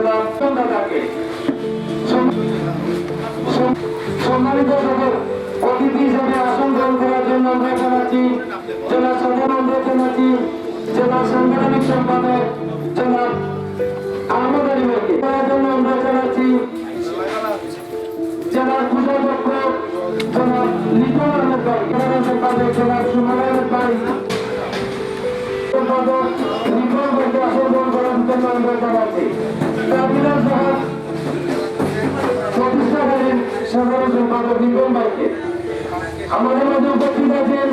জনাব দাদাকে সম্মানিত সকল অতিথি হিসেবে আসন গ্রহণ করার জন্য অনুরোধ জানাচ্ছি জেলা সদর অনুরোধ জানাচ্ছি জেলা সাংগঠনিক সম্পাদক জনাব আহমদ আলী ভাইকে করার জন্য অনুরোধ জানাচ্ছি জেলার পূজাধ্যক্ষ জনাব লিটন আহমেদ ভাই সম্পাদক জনাব সুমন আহমেদ ভাই সম্পাদক লিটন ভাইকে আসন গ্রহণ করার জন্য অনুরোধ জানাচ্ছি প্রতিষ্ঠাকালীন সাধারণ সম্পাদক লিটন ভাইকে আমাদের মধ্যে উপস্থিত আছেন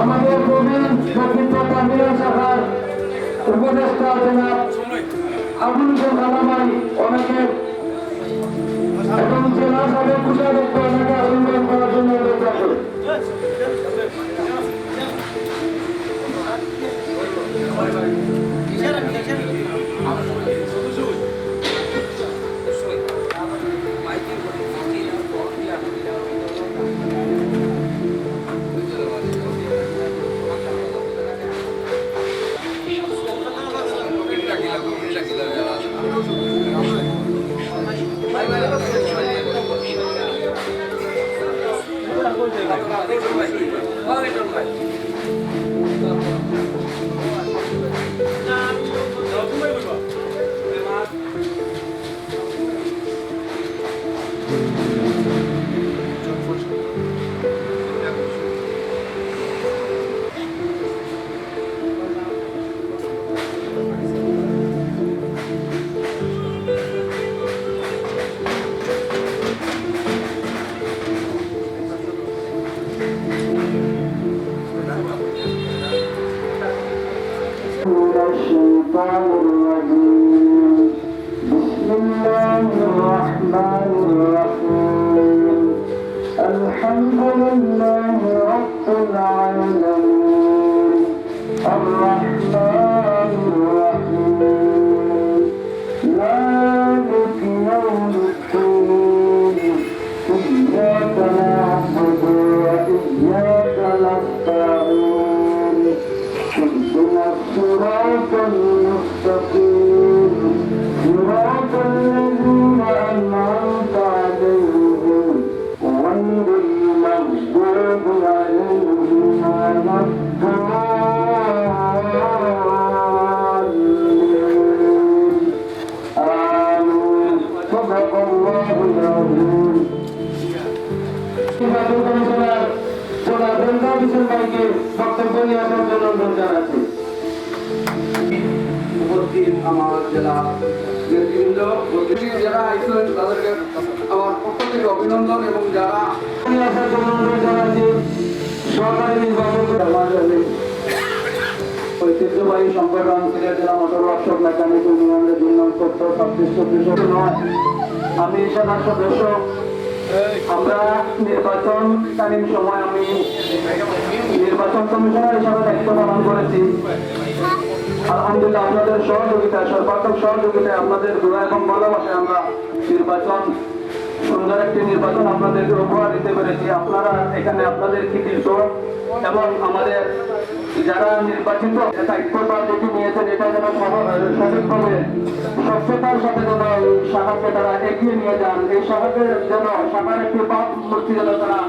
আমাদের প্রবীণ ব্যক্তিত্ব তামিলা শাখার উপদেষ্টা জনাব আবুল কালামাই অনেকে এবং জেলা সাবেক পূজাধ্যক্ষ ওনাকে আসন গ্রহণ করার জন্য অনুরোধ রাখে الشيطان الرجيم بسم الله الرحمن الرحيم الحمد لله رب العالمين الرحمن الرحيم مالك يوم الدين إياك نعبد وإياك نستعين اهدنا الصراط المستقيم صراط الذين أنعمت عليهم غير المغضوب عليهم ولا الضالين آمين صدق الله العظيم বক্তব্য নিয়ে আসার জন্য অনুরোধ জানাচ্ছি উপস্থিত আমার জেলা নেতৃবৃন্দ যারা আইসলেন তাদেরকে আমার পক্ষ থেকে অভিনন্দন এবং যারা নিয়ে আসার জন্য অনুরোধ জানাচ্ছি সরকারি নির্বাচন ঐতিহ্যবাহী সংগঠন সিলেট জেলা মোটর ওয়ার্কশপ মেকানিক ইউনিয়নের জন্য 70-36 নয় আমি সাধারণ সদস্য আমরা নির্বাচনকালীন সময় আমি নির্বাচন কমিশনার হিসাবে দায়িত্ব পালন করেছি আলহামদুলিল্লাহ আপনাদের সহযোগিতায় সর্বাত্মক সহযোগিতায় আপনাদের দোয়া এবং ভালোবাসায় আমরা নির্বাচন সুন্দর একটি নির্বাচন আপনাদেরকে উপহার দিতে পেরেছি আপনারা এখানে আপনাদের কৃতিত্ব এবং আমাদের যারা নির্বাচিত দায়িত্বভার যেটি নিয়েছেন এটা যেন সঠিকভাবে স্বচ্ছতার সাথে যেন এই শাখাকে তারা এগিয়ে নিয়ে যান এই শাখাকে যেন শাখার একটি মূর্তি যেন তারা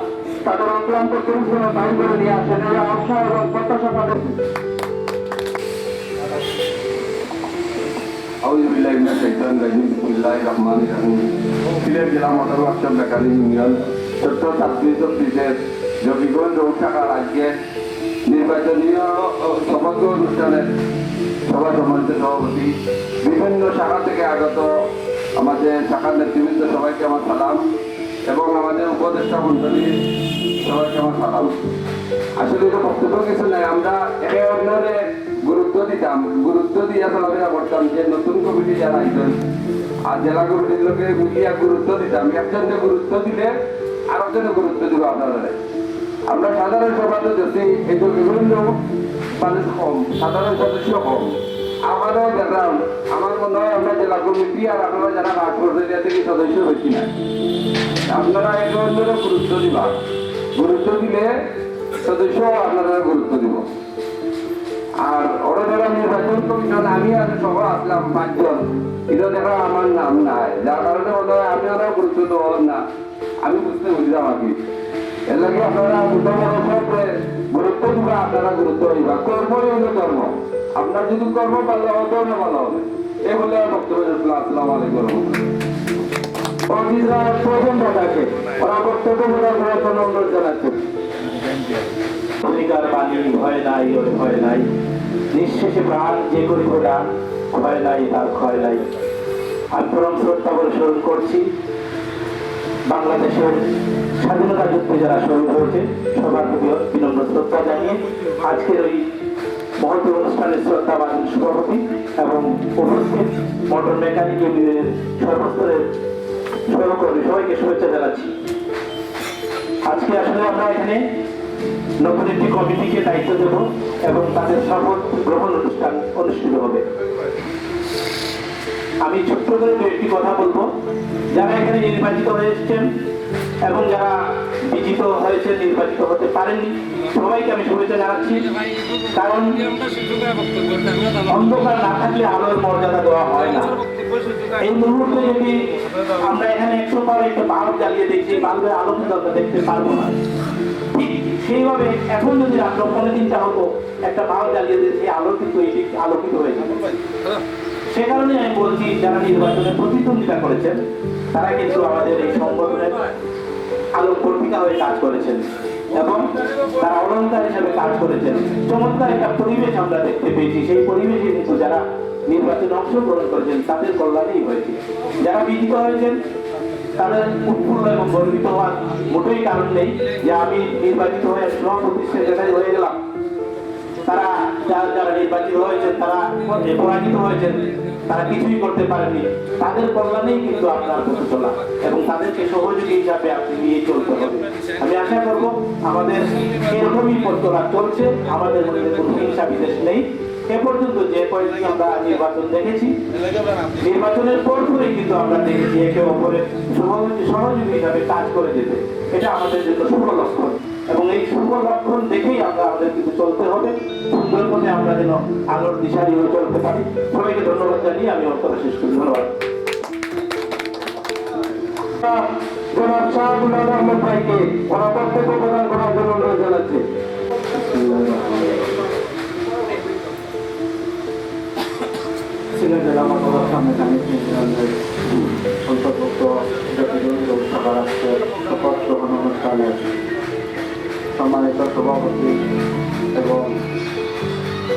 তাদের অক্লান্ত পরিশ্রমে বাইর করে নিয়ে আসেন এই আশা এবং প্রত্যাশা তাদের সিলেট জেলা motor workshop mechanic union 70-36 Zakiganj শাখা রাজ্যে নির্বাচনীয় সমগ্র অনুষ্ঠানের সভা সম্মানিত সভাপতি বিভিন্ন শাখা থেকে আগত আমাদের শাখার নেতৃবৃন্দ সবাইকে আমার সালাম এবং আমাদের উপদেষ্টা মন্ডলীর সবাইকে আমার সালাম। আসলে এটা বক্তব্য কিছু নাই, আমরা একে অন্যরে গুরুত্ব দিতাম, গুরুত্ব দিয়ে চলাফেরা করতাম যে নতুন কমিটি যারা আইতেন আর জেলা কমিটির লোকে মিলিয়া গুরুত্ব দিতাম, একজনকে গুরুত্ব দিলে আরেকজনে গুরুত্ব দিব আপনারা। আমরা সাধারণ সভাপতি এই বিভিন্ন মানুষ কম, সাধারণ সদস্য কম, আমারও দেখলাম আমার মনে হয় আমরা জেলা কমিটি আর আপনারা যারা কাজ করতে থেকে সদস্য হয়েছি না, আপনারা এই ধরনের গুরুত্ব দিবা, গুরুত্ব দিলে সদস্য আপনারা গুরুত্ব দিব। আর ওরা যারা নির্বাচন কমিশন আমি আর সহ আসলাম 5 জন, এটা দেখা আমার নাম নাই, যার কারণে হলো আমি ওরা গুরুত্ব দেওয়ার না, আমি বুঝতে বুঝলাম আর কি। এর লাগে আপনারা গুরুত্ব দিবা, আপনারা গুরুত্ব দিবা, কর্মই হলো কর্ম। আপনার যদি কর্ম ভালো হবে, কর্ম ভালো হবে। এ হলে বক্তব্য। আসসালামু আলাইকুম। অফিসরা প্রথম দাদাকে ওরা বক্তব্য করার জন্য অনুরোধ জানাচ্ছি। অধিকার বাণী ভয় নাই, ওর ভয় নাই, নিঃশেষে প্রাণ যে করিব দান, ভয় নাই তার ক্ষয় নাই। আমি পরম শ্রদ্ধা করে স্মরণ করছি বাংলাদেশের স্বাধীনতা যুদ্ধে যারা শহীদ হয়েছে, সবার প্রতি বিনম্র শ্রদ্ধা জানিয়ে আজকের ওই মহৎ অনুষ্ঠানের শ্রদ্ধাবান সভাপতি এবং উপস্থিত মোটর মেকানিক ইউনিয়নের সর্বস্তরের সহকর্মী সবাইকে শুভেচ্ছা জানাচ্ছি। আজকে আসলে আমরা এখানে নতুন একটি কমিটিকে দায়িত্ব দেব এবং তাদের শপথ গ্রহণ অনুষ্ঠান অনুষ্ঠিত হবে। আমি ছোট্ট করে দু একটি কথা বলবো। যারা এখানে নির্বাচিত হয়ে এসছেন এবং যারা বিজিত হয়েছে, নির্বাচিত হতে পারেননি, সবাইকে আমি শুভেচ্ছা জানাচ্ছি। কারণ অন্ধকার না থাকলে আলোর মর্যাদা দেওয়া হয় না। এই মুহূর্তে যদি আমরা এখানে 100 বার একটা বাল্ব জ্বালিয়ে দেখছি, বাল্বের আলো কিন্তু আমরা দেখতে পারবো না। ঠিক সেইভাবে এখন যদি রাত্র 3:30 হতো, একটা বাল্ব জ্বালিয়ে দিয়ে সেই আলো কিন্তু এটি আলোকিত হয়ে যাবে। সে কারণে আমি বলছি, যারা নির্বাচনে প্রতিদ্বন্দ্বিতা করেছেন তারা কিন্তু আমাদের এই সংগঠনের আলো পত্রিকা হয়ে কাজ করেছেন এবং তারা অলঙ্কার হিসেবে কাজ করেছেন। চমৎকার একটা পরিবেশ আমরা দেখতে পেয়েছি। সেই পরিবেশে কিন্তু যারা নির্বাচনে অংশগ্রহণ করেছেন তাদের কল্যাণেই হয়েছে। যারা বিজিত হয়েছেন তাদের উৎফুল্ল এবং গর্বিত হওয়ার মোটেই কারণ নেই যে আমি নির্বাচিত হয়ে সভাপতি সেক্রেটারি হয়ে গেলাম। তারা যারা নির্বাচিত হয়েছেন, তারা পরাজিত হয়েছেন, তারা কিছুই করতে পারেননি। তাদের কল্যাণেই কিন্তু আপনার পথে চলা এবং তাদেরকে সহযোগী হিসাবে আপনি নিয়ে চলতে হবে। আমি আশা করব আমাদের এরকমই পথ চলা চলছে, আমাদের মধ্যে কোনো হিংসা বিদেশ নেই। এ পর্যন্ত যে কয়েকদিন আমরা নির্বাচন দেখেছি, নির্বাচনের পরপরই কিন্তু আমরা দেখেছি একে অপরের সহযোগী হিসাবে কাজ করে যেতে। এটা আমাদের জন্য শুভ লক্ষণ এবং এই শুভ লক্ষণ দেখেই আমরা আমাদের কিন্তু চলতে হবে। সুন্দর পথে আমরা যেন আলোর দিশারি হয়ে চলতে পারি। সবাইকে ধন্যবাদ জানিয়ে আমি অন্তরা শেষ করি। ধন্যবাদ। জনাব শাহবুল আহমদ ভাইকে ওরা বক্তব্য প্রদান করার জন্য অনুরোধ জানাচ্ছি। সিলেট জেলা মোটর মেকানিক ইউনিয়নের অন্তর্ভুক্ত লোকসভা রাষ্ট্রের শপথ গ্রহণ অনুষ্ঠানের সম্মানিত সভাপতি এবং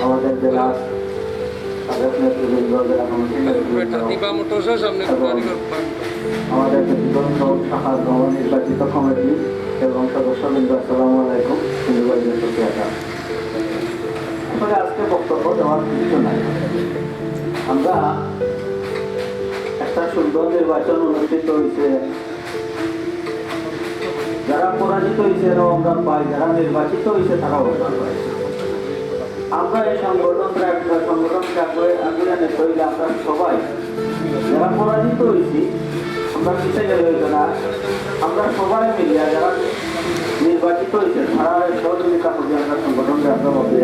আমাদের জেলার সাবেক নেতৃবৃন্দ, জেলা কমিটির নেতৃবৃন্দ এবং আমাদের বিভিন্ন শাখার নবনির্বাচিত কমিটি এবং সদস্যবৃন্দ, আসসালামু আলাইকুম। আসলে আজকে বক্তব্য দেওয়ার কিছু নাই। আমরা একটা সুন্দর নির্বাচন অনুষ্ঠিত হয়েছে, যারা পরাজিত হয়েছে এরাও আমরা পাই, যারা নির্বাচিত হয়েছে তারাও আমরা পাই। আমরা এই সংগঠনকে আগুনে নিতে হইলে আমরা সবাই যারা পরাজিত হয়েছি, আমরা পিছিয়ে গেলে হইতো না, আমরা সবাই মিলিয়ে যারা নির্বাচিত হয়েছে তারা সহযোগিতা করবে আমরা সংগঠনকে আমরা বলতে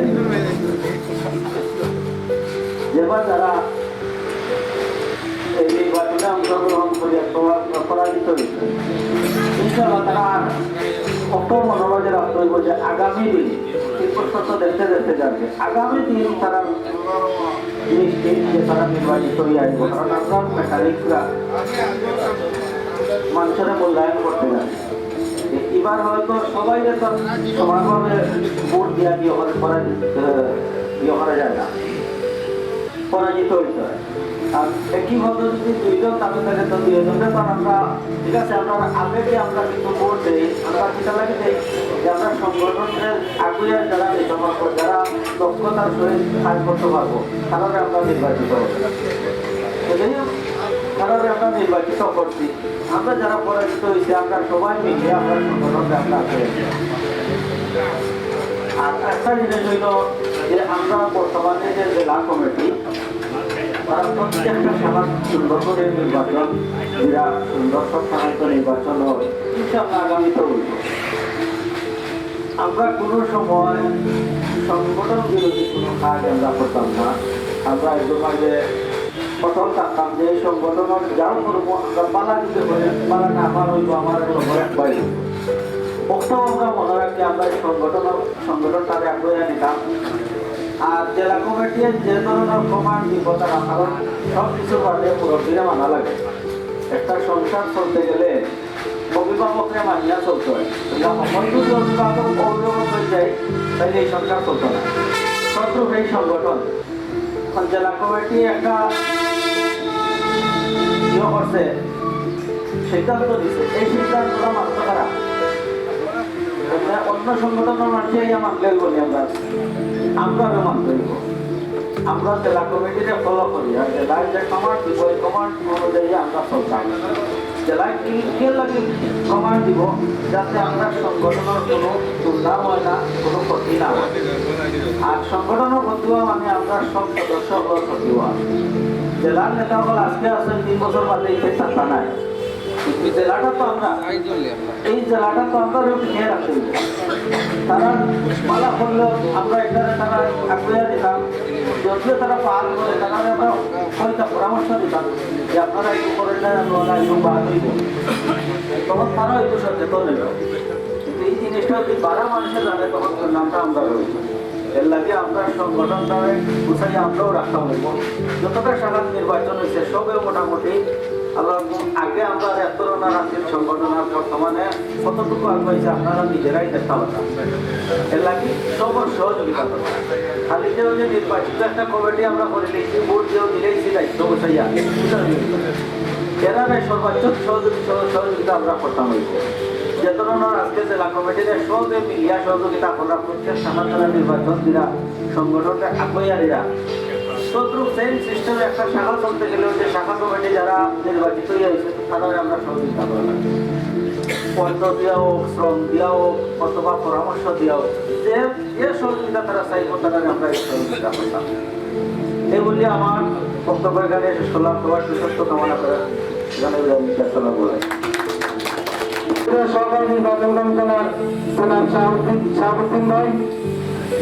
যেবার যারা এই নির্বাচনে অংশগ্রহণ করে পরাজিত হয়েছে, ইনশাআল্লাহ তারা কত মনোরঞ্জন রাখতে হইব যে আগামী দিন এই প্রশ্ন দেখতে দেখতে যাবে। আগামী দিন তারা নিশ্চিত যে তারা নির্বাচিত হয়ে আসবো, কারণ আমরা মেকানিকরা মানুষের মূল্যায়ন করতে যাবে। এবার হয়তো সবাই সমানভাবে ভোট দিয়া দিয়ে করা যায় না, পরাজিত হইতে হয়। আর একইভাবে যদি 2 জন তাদের থাকে তো 2 জনের পর আমরা ঠিক আছে, আমরা আগে আমরা কিন্তু ভোট দেই, আমরা সেটা লাগে দেই যে আমরা সংগঠনের আগুয়ে যারা যারা দক্ষতার সহিত কাজ করতে পারবো তাহলে আমরা নির্বাচিত হবো। তাহলে আমরা নির্বাচিত করছি, আমরা যারা পরাজিত হয়েছি আমরা সবাই মিলে আমরা সংগঠনকে আমরা আর একটা জিনিস হইল যে আমরা বর্তমানে যে জেলা কমিটি তারা প্রত্যেকটা সভা সুন্দর করে নির্বাচন, যেটা সুন্দর সব নির্বাচন হবে ইনশাআল্লাহ আগামীতে হইব। আমরা কোনো সময় সংগঠন বিরোধী কোনো কাজ আমরা করতাম না। আমরা একদম আগে প্রথম থাকতাম যে এই সংগঠনের যাও করবো আমরা পালা দিতে পারি, পালাটা আমার হইব, আমার বাইরে বক্তব্য আমরা মনে রাখি আমরা এই সংগঠনটাকে আগ্রহে নিতাম। আর জেলা কমিটির যে ধরনের কমান্ড দিব তারা, কারণ সব কিছু বাদে মুরব্বীরা মানা লাগে। একটা সংসার চলতে গেলে অভিভাবকরা মানিয়া চলতে হয়। যদি অভিভাবক হয়ে যায় তাহলে এই সংসার চলতো না। শত্রু এই সংগঠন জেলা কমিটি একটা করছে, সিদ্ধান্ত দিচ্ছে, এই সিদ্ধান্তটা মানতে পারা অন্য সংগঠনের মানুষই মানলে বলি আমরা মানতে হইব। আমরা জেলা কমিটিতে ফলো করি, আর জেলায় যে কমান্ড দিব এই কমান্ড অনুযায়ী আমরা চলতাম। জেলায় কি লাগে কমান্ড দিব যাতে আমরা সংগঠনের কোনো দুর্নাম হয় না, কোনো ক্ষতি না হয়। আর সংগঠনের ক্ষতি হওয়া মানে আমরা সব সদস্য ক্ষতি হওয়া। জেলার নেতা হল আজকে আছেন, 3 বছর বাদে এই থাকা নাই। জেলাটা তো আমরা এই জেলাটা তো আমরা নিয়ে রাখতে হবে। তারা পালা করলেও আমরা এখানে তারা আগ্রহ দিতাম, যদিও তারা পাল করে তারা আমরা হয়তো পরামর্শ দিতাম যে আপনারা একটু করেন না, একটু বাদ হইব, তখন তারা একটু সচেতন হইল। কিন্তু এই জিনিসটা যদি 12 মানুষের জানে তখন নামটা আমরা রয়েছি। এর লাগে আমরা সংগঠনটাকে গুছাই আমরাও রাখতাম হইব। যতটা শাখা নির্বাচন হয়েছে সবে মোটামুটি আগে আমরা এত রাজ্যের সংগঠন আর বর্তমানে কতটুকু আগে আপনারা নিজেরাই দেখা পাতাম। এর লাগে সবার সহযোগিতা করতাম। খালি যে নির্বাচিত একটা কমিটি আমরা করে দিয়েছি, ভোট দিয়েও দিলেইছি দায়িত্ব বসাইয়া, এরা সর্বোচ্চ সহযোগিতা আমরা করতাম হয়েছে। যে ধরনের আজকে জেলা কমিটির সবে মিলিয়া সহযোগিতা আমরা প্রত্যেক শাখা নির্বাচন দিরা সংগঠনটা আগুয়ারিরা শত্রু সেম সিস্টেমে একটা শাখা চলতে গেলেও যে শাখা কমিটি যারা নির্বাচিত হয়েছে তাদের আমরা সহযোগিতা করলাম, পদ্ম দিয়াও, শ্রম দিয়াও, অথবা পরামর্শ দিয়াও, যে সহযোগিতা তারা চাইব তারা আমরা সহযোগিতা করতাম। এই বলি আমার বক্তব্য এখানে শেষ করলাম। সবার সুস্বাস্থ্য কামনা করে এখানে বিদ্যাসনা বলে সরকার নির্বাচন কমিশনার জনাব শাহাবুদ্দিন ভাই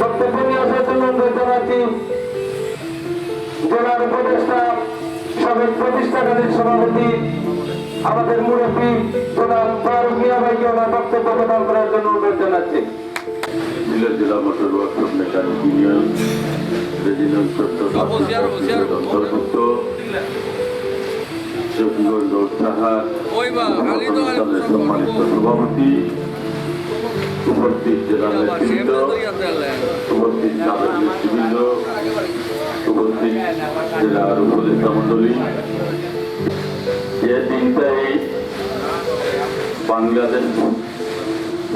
বক্তব্য নিয়ে আসার জন্য অনুরোধ জানাচ্ছি। জেলার উপদেষ্টা সাবেক প্রতিষ্ঠাকালীন সভাপতি আমাদের মুরব্বী জনাব ফারুক মিয়া ভাইকে ওনার বক্তব্য প্রদান করার জন্য অনুরোধ জানাচ্ছি। সিলেট জেলা motor workshop mechanic union resident অন্তর্ভুক্ত জকিগঞ্জ সাহার অনুষ্ঠানের সম্মানিত সভাপতি, উপস্থিত জেলা নেতৃবৃন্দ, উপস্থিত সাবেক নেতৃবৃন্দ, উপস্থিত জেলার উপদেষ্টা মন্ডলী, যে দিনটাই বাংলাদেশ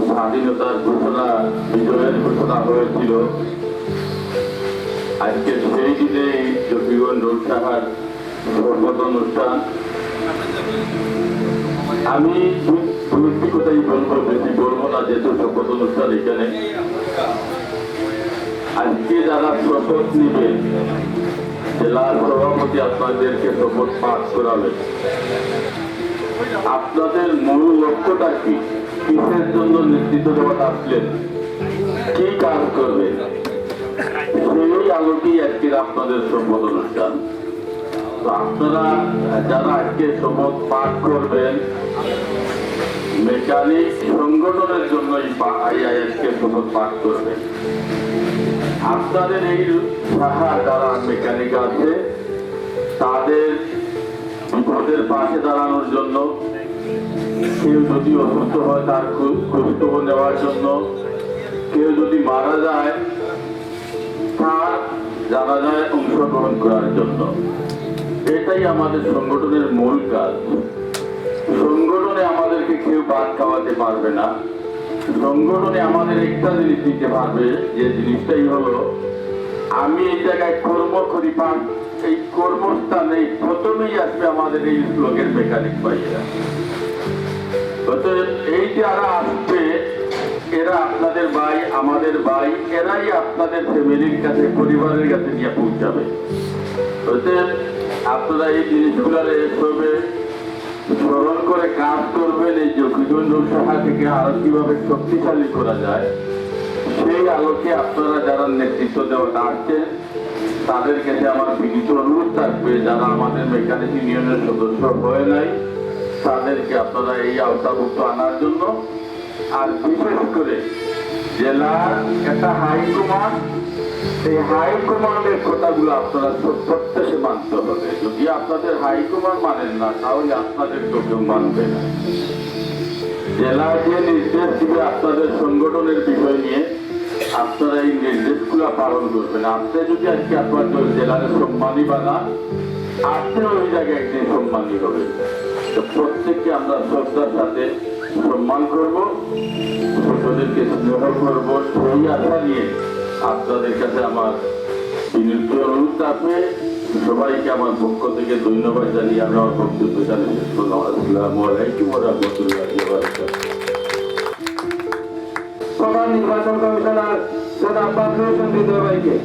স্বাধীনতার ঘোষণা, বিজয়ের ঘোষণা হয়েছিল, আজকে সেই দিনেই জকিগঞ্জ সাহার শপথ অনুষ্ঠান। আমি দুটি কথাই বলবো, বেশি বলবো না, যেহেতু শপথ অনুষ্ঠান এখানে। আজকে যারা শপথ নিবে, জেলার সভাপতি আপনাদেরকে শপথ পাঠ করাবেন। আপনাদের মূল লক্ষ্যটা কি, কিসের জন্য নেতৃত্ব দেওয়া আসলেন, কি কাজ করবেন, সেই আলোকেই আজকের আপনাদের শপথ অনুষ্ঠান। আপনারা যারা আজকে শপথ পাঠ করবেন, মেকানিক সংগঠনের জন্য আজকে শপথ পাঠ করবেন। আপনাদের এই শাখার যারা মেকানিক আছে তাদের বিপদের পাশে দাঁড়ানোর জন্য, কেউ যদি অসুস্থ হয় তার খোঁজখবর নেওয়ার জন্য, কেউ যদি মারা যায় তার জানাজায় অংশগ্রহণ করার জন্য। এটাই আমাদের সংগঠনের মূল কাজ। সংগঠনে আমাদেরকে কেউ বাদ খাওয়াতে পারবে না। সংগঠনে আমাদের একটা জিনিস দিতে পারবে, যে জিনিসটাই হলো আমি এই জায়গায় কর্ম করি, এই কর্মস্থানে প্রথমেই আসবে আমাদের এই লোকের মেকানিক ভাইয়েরা। অতএব এই যারা আসবে এরা আপনাদের ভাই, আমাদের ভাই, এরাই আপনাদের ফ্যামিলির কাছে, পরিবারের কাছে নিয়ে পৌঁছাবে। অতএব আপনারা এই জিনিসগুলোর এভাবে স্মরণ করে কাজ করবেন। এই জকিগঞ্জ শাখা থেকে আরো কিভাবে শক্তিশালী করা যায় সেই আলোকে আপনারা যারা নেতৃত্ব দেওয়াটা আসছেন তাদের কাছে আমার বিনীত অনুরোধ থাকবে, যারা আমাদের মেকানিক ইউনিয়নের সদস্য হয়ে নাই তাদেরকে আপনারা এই আওতাভুক্ত আনার জন্য, আর বিশেষ করে জেলার একটা হাইকমান্ড, এই হাইকমান্ডের কথাগুলো আপনারা প্রত্যেকে মানতে হবে। যদি আপনাদের হাইকমান্ড মানেন না তাহলে আপনাদের কেউ মানবে না। জেলায় যে নির্দেশ দিবে আপনাদের সংগঠনের বিষয় নিয়ে আপনারা এই নির্দেশগুলো পালন করবেন। আপনি যদি আজকে আপনার জেলার সম্মানী বানান, আপনি ওই জায়গায় একদিন সম্মানী হবেন। তো প্রত্যেককে আমরা শ্রদ্ধার সাথে সম্মান করব, ছোটদেরকে স্নেহ করব, সেই আশা নিয়ে আপনাদের কাছে আমার বিনীত অনুরোধ থাকবে। সবাইকে আমার পক্ষ থেকে ধন্যবাদ জানিয়ে আমি আমার বক্তব্য জানিয়ে শেষ করলাম। আসসালামু আলাইকুম ওয়া রাহমাতুল্লাহি ওয়া বারাকাতুহু। প্রধান নির্বাচন কমিশনার জনাব বদরুল হোসেন হৃদয় ভাইকে।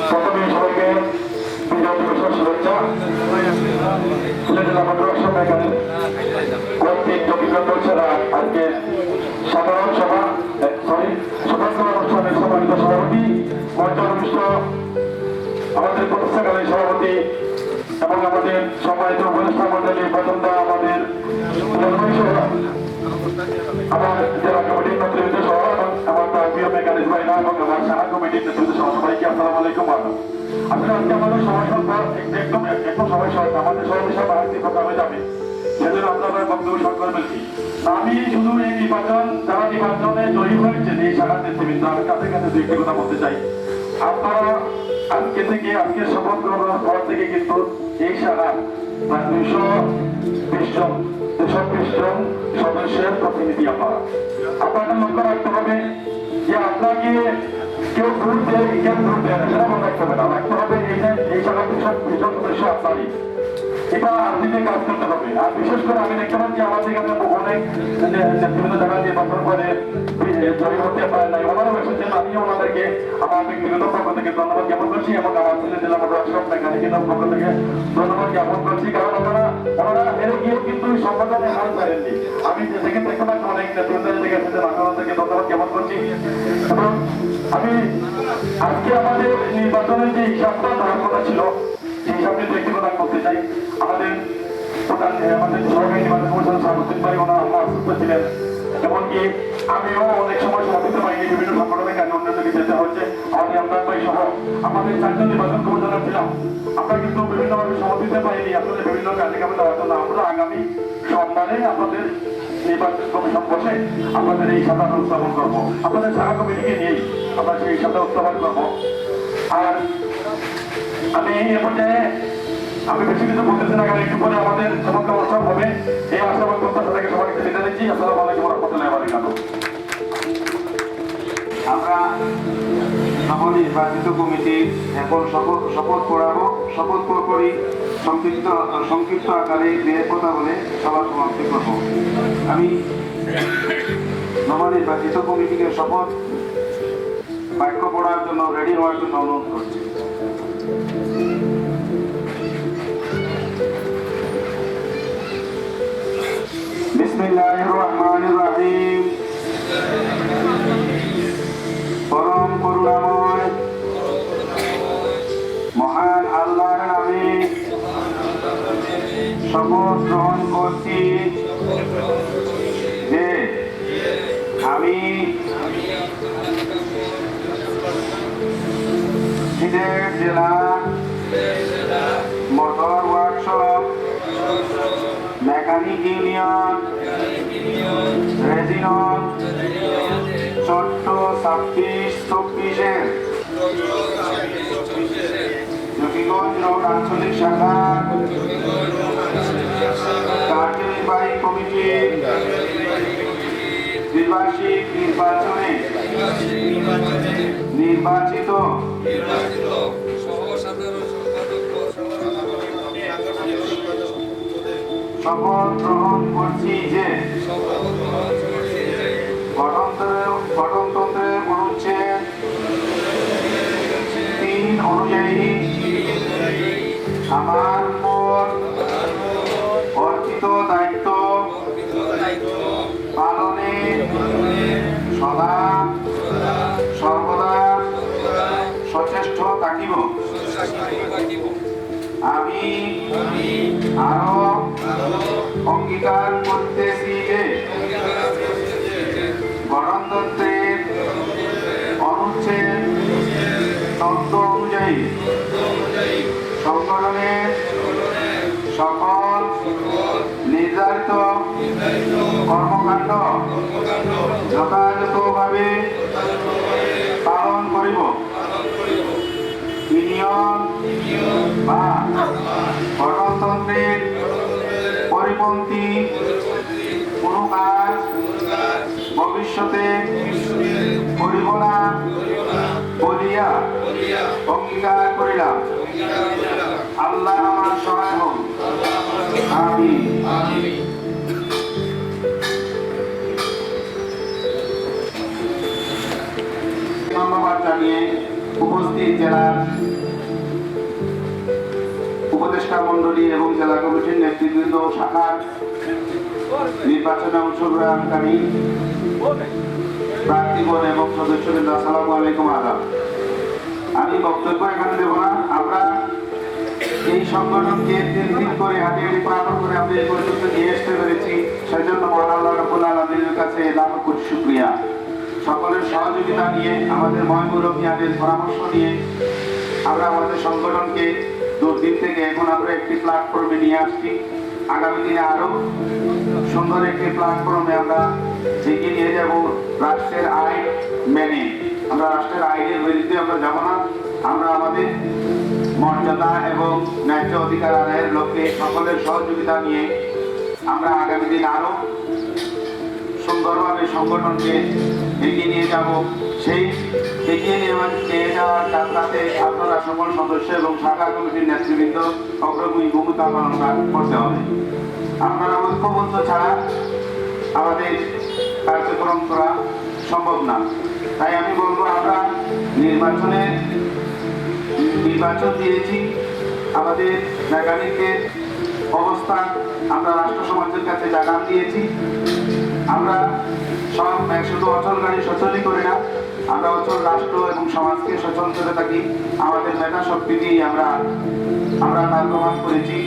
প্রথমে সবাইকে বিজয় দিবসের শুভেচ্ছা। সিলেট জেলা মোটর ওয়ার্কশপ মেকানিক কর্তৃক চব্বিশগঞ্জ জেলা আজকে সাধারণ সভা স্বতন্ত্র অনুষ্ঠানের সম্মানিত সভাপতি, মঞ্চ অনুষ্ঠিত আমাদের প্রতিষ্ঠাকালীন সভাপতি এবং আমাদের সম্মানিত উপদেষ্টা মন্ডলী, প্রথম আমাদের আমার জেলা কমিটির নেতৃত্ব সহ এবং আমার প্রিয় মেকানিক ভাইরা এবং আমার সারা কমিটির নেতৃত্ব সহ সবাইকে আসসালামু আলাইকুম। আসলে আজকে আমাদের সময় একদম সময় সহ আমাদের সভাপতি সাহেব আরেকটি প্রোগ্রামে যাবে, সেজন্য আমরা বক্তব্য সংকল্প বলছি। আমি শুধু এই নির্বাচন, যারা নির্বাচনে জয়ী হয়েছেন এই শাখার নেতৃবৃন্দ, আমি কাছে কাছে দু একটি কথা বলতে চাই। আপনারা আজকে থেকে, আজকের শপথ গ্রহণের পর থেকে কিন্তু এই শাখার প্রায় 220 জন সদস্যের প্রতিনিধি আপনারা। আপনাকে লক্ষ্য রাখতে হবে যে আপনাকে কেউ ভোট দেয়, কেউ ভোট দেয় না, সেটা মনে রাখতে হবে না। রাখতে হবে এই শাখার 220 জন সদস্য আপনারই। এটা আপনিতে কাজ করতে হবে। আর বিশেষ করে আমি দেখতে পাচ্ছি আমাদের এখানে অনেক বিভিন্ন জায়গায় নির্বাচন করে জয়ী হতে পারে নাই, ওনারাও এসেছেন। আমি ওনাদেরকে আমার ব্যক্তিগত পক্ষ থেকে ধন্যবাদ জ্ঞাপন করছি এবং আমার সিলেট জেলা মোটর ওয়ার্কশপ মেকানিকের পক্ষ থেকে ধন্যবাদ জ্ঞাপন করছি। কারণ ওনারা হেরে গিয়েও কিন্তু সংগঠনে হার ছাড়েননি। আমি সেখান থেকে অনেক নেতৃত্ব থেকে এসেছেন, আমি ওনাদেরকে ধন্যবাদ জ্ঞাপন করছি। এবং আমি আজকে আমাদের নির্বাচনের যে হিসাবটা দেওয়ার কথা ছিল সেই হিসাবটি ব্যক্তি প্রদান করতে চাই। আমাদের সরকারি নির্বাচন কমিশনের সামুদ্রিক ভাই ওনার অসুস্থ ছিলেন, এমনকি আমিও অনেক সময় সমাপিত পাইনি, বিভিন্ন সংগঠনের কাজে অন্যদিকে যেতে হচ্ছে। আমাদের আমদান ভাই সহ আমাদের 4 জন নির্বাচন কমিশনার ছিলাম, আমরা কিন্তু বিভিন্নভাবে সমাপিত পাইনি। আসলে বিভিন্ন কার্যক্রমে দেওয়ার জন্য আমরা আগামী সোমবারে আপনাদের নির্বাচন কমিশন বসে আপনাদের এই সাধারণ উত্থাপন করবো, আপনাদের সারা কমিটিকে নিয়েই আমরা সেই সাথে উত্থাপন করবো। আর আমি এ পর্যায়ে আমি বেশি কিছু বলতেছি না, কারণ একটু পরে আমাদের সমগ্র অনুষ্ঠান হবে। এই আশাবাদ প্রত্যাশা থেকে সবাইকে বিদায় দিচ্ছি। আসসালামু আলাইকুম ওয়া রাহমাতুল্লাহি ওয়া বারাকাতুহু। আমরা নবনির্বাচিত কমিটি এখন শপথ পড়াবো। শপথ করি সংক্ষিপ্ত আকারে বিয়ের কথা বলে সভা সমাপ্তি করব। আমি নবনির্বাচিত কমিটিকে শপথ বাক্য পড়ার জন্য রেডি হওয়ার জন্য অনুরোধ করছি। বিসমিল্লাহির রহমানির রহিম। পরম করুণাময় মহান আল্লাহর নামে শপথ গ্রহণ করছি যে আমি সিলেট জেলা মোটর ওয়ার্কশপ মেকানিক ইউনিয়ন রেজিনল চট্ট 26-24 জকিগঞ্জ রোড আঞ্চলিক শাখা কার্যনির্বাহী কমিটি দ্বিবার্ষিক নির্বাচনে নির্বাচিত শপথ গ্রহণ করছি যে গঠনতন্ত্রের অনুচ্ছেদ 3 অনুযায়ী আমার উপর অর্পিত দায়িত্ব আমি আরো অঙ্গীকার করতেছি যে গণতন্ত্রের অনুচ্ছেদ ১৪ অনুযায়ী সংগঠনের সকল নির্ধারিত কর্মকাণ্ড যথাযথভাবে পালন করিব। ইউনিয়ন বা গণতন্ত্রের পরিপন্থী কোনো কাজ ভবিষ্যতে করিব না বলিয়া অঙ্গীকার করিলাম। আল্লাহ আমার সহায় হোক। আমিন। ধন্যবাদ জানিয়ে উপস্থিত জেলার উপদেষ্টা মন্ডলী এবং জেলা কমিটির নেতৃবৃন্দ শাখার নির্বাচনে অংশগ্রহণকারী প্রার্থীগণ এবং সদস্যবৃন্দ, আসসালামু আলাইকুম। আদাব। আমি বক্তব্য এখানে দেব না। আমরা এই সংগঠনকে দিন দিন করে হাতে পালন করে আমরা এই পর্যন্ত নিয়ে আসতে পেরেছি, সেজন্য মহান আল্লাহ রাব্বুল আলামিনের কাছে লাখ কোটি শুকরিয়া। সকলের সহযোগিতা নিয়ে, আমাদের মহামুরব্বিয়াদের পরামর্শ নিয়ে আমরা আমাদের সংগঠনকে দুর্দিন থেকে এখন আমরা একটি প্ল্যাটফর্মে নিয়ে আসছি। আগামী দিনে আরো সুন্দর একটি প্ল্যাটফর্মে আমরা এগিয়ে নিয়ে যাব। রাষ্ট্রের আইন মেনে, আমরা রাষ্ট্রের আইনের বিরুদ্ধে আমরা যাব না। আমরা আমাদের মর্যাদা এবং ন্যায্য অধিকার আদায়ের লক্ষ্যে সকলের সহযোগিতা নিয়ে আমরা আগামী দিন আরো সুন্দরভাবে সংগঠনকে এগিয়ে নিয়ে যাব। সেই এগিয়ে নিয়ে যাওয়ার যাত্রাতে আপনারা সকল সদস্য এবং শাখা কমিটির নেতৃবৃন্দ অগ্রণী ভূমিকা পালন করতে হবে। আপনারা ঐক্যবদ্ধ ছাড়া আমাদের কার্যক্রম করা সম্ভব না। তাই আমি বলবো, আমরা নির্বাচন দিয়েছি, আমাদের মেকানিকের অবস্থান আমরা রাষ্ট্র সমাজের কাছে জানান দিয়েছি। আমরা সব শুধু অচল গাড়ি সচলই করি না, আমরা অচল রাষ্ট্র এবং সমাজকে সচল করে থাকি। আমাদের মেধা শক্তি দিয়ে আমরা তার প্রমাণ করেছি।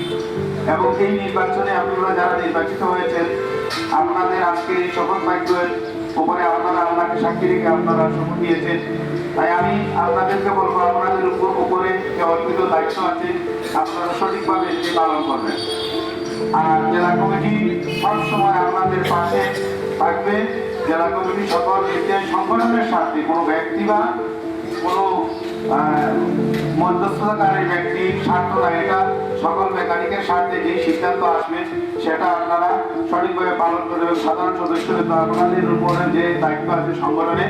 এবং এই নির্বাচনে আপনারা যারা নির্বাচিত হয়েছেন, আপনাদের আজকে এই শপথ বাক্যের উপরে আপনারা আল্লাহকে সাক্ষী রেখে আপনারা শপথ দিয়েছেন। তাই আমি আপনাদেরকে বলবো, আপনাদের উপরে যে অর্পিত দায়িত্ব আছে আপনারা সঠিকভাবে এটি পালন করবেন। আর জেলা কমিটি সবসময় আপনাদের পাশে থাকবে। জেলা কমিটি সকল নির্দেশ সংগঠনের সাথে কোনো ব্যক্তি বা কোনো মধ্যস্থতাকারী ব্যক্তির স্বার্থ না, এটা সকল মেকানিকের স্বার্থে যে সিদ্ধান্ত আসবে সেটা আপনারা সঠিকভাবে পালন করবেন। সাধারণ সদস্যদের আপনাদের উপরে যে দায়িত্ব আছে সংগঠনে,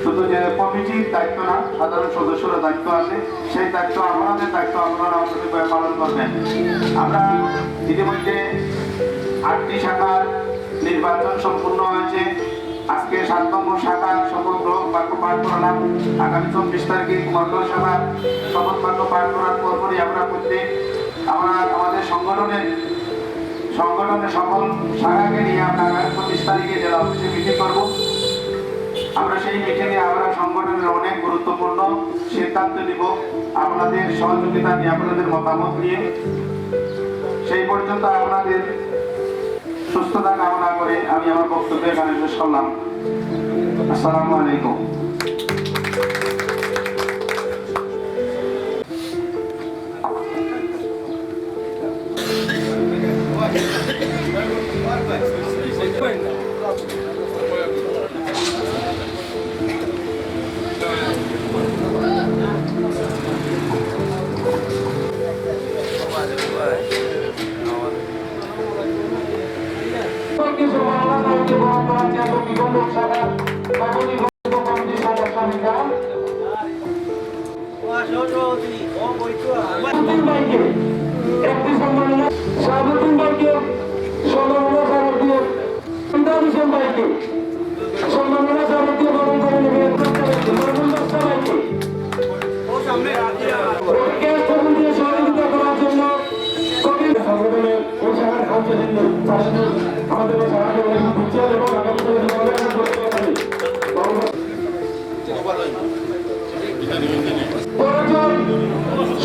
শুধু যে কমিটির দায়িত্ব না, সাধারণ সদস্যরা দায়িত্ব আছে, সেই দায়িত্ব আপনাদের দায়িত্ব আপনারা সঠিকভাবে পালন করবেন। আমরা ইতিমধ্যে 8টি শাখার নির্বাচন সম্পূর্ণ হয়েছে। আজকে 7 নম্বর শাখার শপথ গ্রহণ বাক্য পাঠ করালাম। আগামী 24 তারিখে কুমারগঞ্জ শাখার শপথ বাক্য পাঠ করার পরপরই আমরা আমাদের সংগঠনের সকল শাখাকে নিয়ে আমরা আগামী 25 তারিখে জেলা অফিসে মিটিং করব। আমরা সেই মিটিংয়ে আমরা সংগঠনের অনেক গুরুত্বপূর্ণ সিদ্ধান্ত নিব, আপনাদের সহযোগিতা নিয়ে, আপনাদের মতামত নিয়ে। সেই পর্যন্ত আপনাদের সুস্থতা কামনা করে আমি আমার বক্তব্য এখানে শেষ করলাম। আসসালামু আলাইকুম।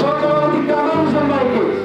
সরকার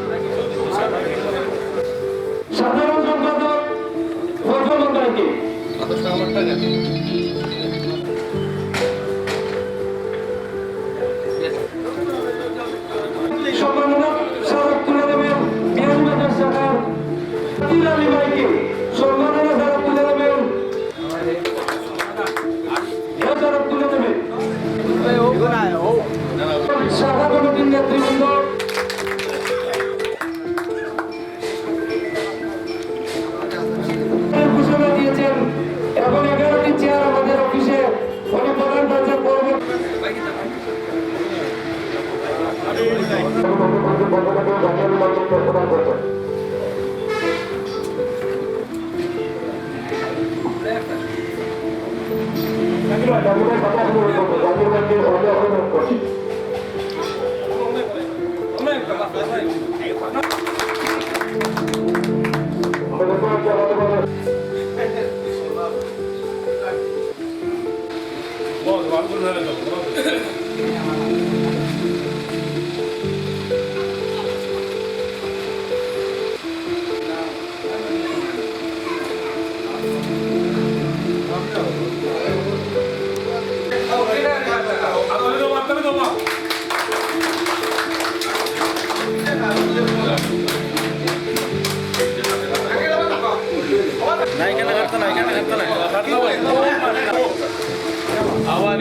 আবার